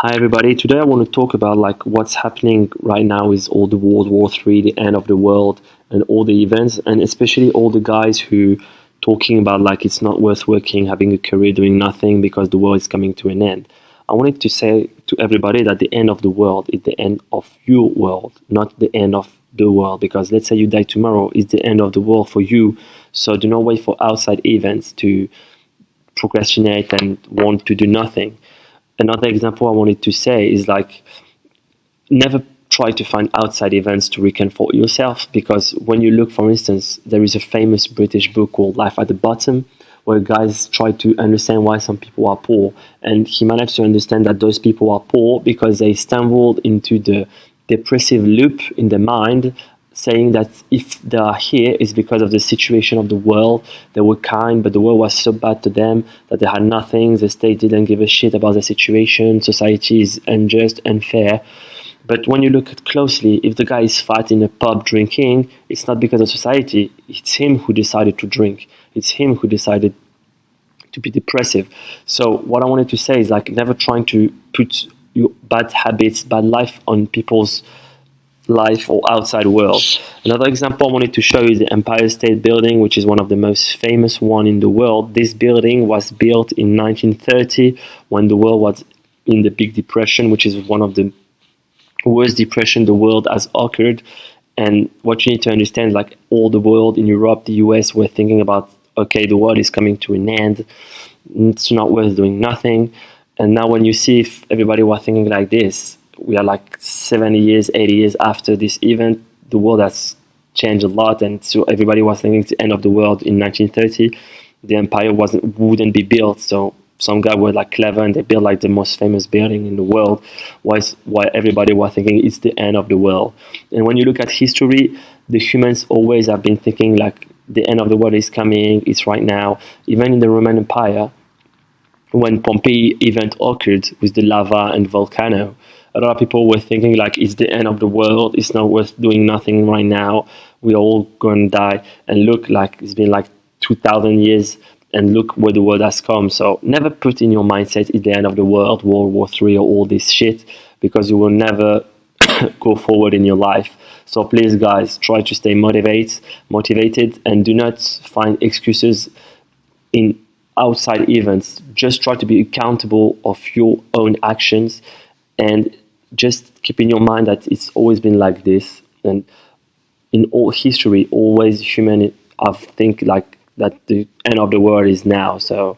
Hi everybody. Today I want to talk about like what's happening right now is all the World War III, the end of the world, and all the events, and especially all the guys who talking about like it's not worth working, having a career doing nothing because the world is coming to an end. I wanted to say to everybody that the end of the world is the end of your world, not the end of the world. Because let's say you die tomorrow, it's the end of the world for you. So do not wait for outside events to procrastinate and want to do nothing. Another example I wanted to say is like never try to find outside events to reconfort yourself, because when you look, for instance, there is a famous British book called Life at the Bottom, where guys try to understand why some people are poor, and he managed to understand that those people are poor because they stumbled into the depressive loop in their mind, saying that if they are here it's because of the situation of the world. They were kind, but the world was so bad to them that they had nothing. The state didn't give a shit about the situation. Society is unjust, unfair. But when you look at closely, if the guy is fat in a pub drinking, it's not because of society. It's him who decided to drink. It's him who decided to be depressive. So what I wanted to say is like never trying to put your bad habits, bad life on people's life or outside world. Another example I wanted to show you is the Empire State Building, which is one of the most famous one in the world. This building was built in 1930 when the world was in the Big Depression, which is one of the worst depression the world has occurred. And what you need to understand is like all the world in Europe, the US were thinking about, okay, the world is coming to an end. It's not worth doing nothing. And now when you see if everybody was thinking like this, we are like 70 years, 80 years after this event. The world has changed a lot, and so everybody was thinking it's the end of the world in 1930. The empire wouldn't be built, so some guy were like clever and they built like the most famous building in the world, while everybody was thinking it's the end of the world. And when you look at history, the humans always have been thinking like the end of the world is coming, it's right now. Even in the Roman Empire, when Pompeii event occurred with the lava and volcano, a lot of people were thinking like it's the end of the world, it's not worth doing nothing right now, we're all going to die. And look, like it's been like 2000 years, and look where the world has come. So never put in your mindset it's the end of the world, World War III, or all this shit, because you will never go forward in your life. So please guys, try to stay motivated, and do not find excuses in outside events. Just try to be accountable of your own actions, and just keep in your mind that it's always been like this. And in all history, always human have think like that the end of the world is now. So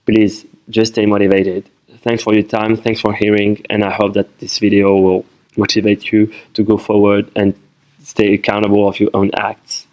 please just stay motivated. Thanks for your time, thanks for hearing, and I hope that this video will motivate you to go forward and stay accountable of your own acts.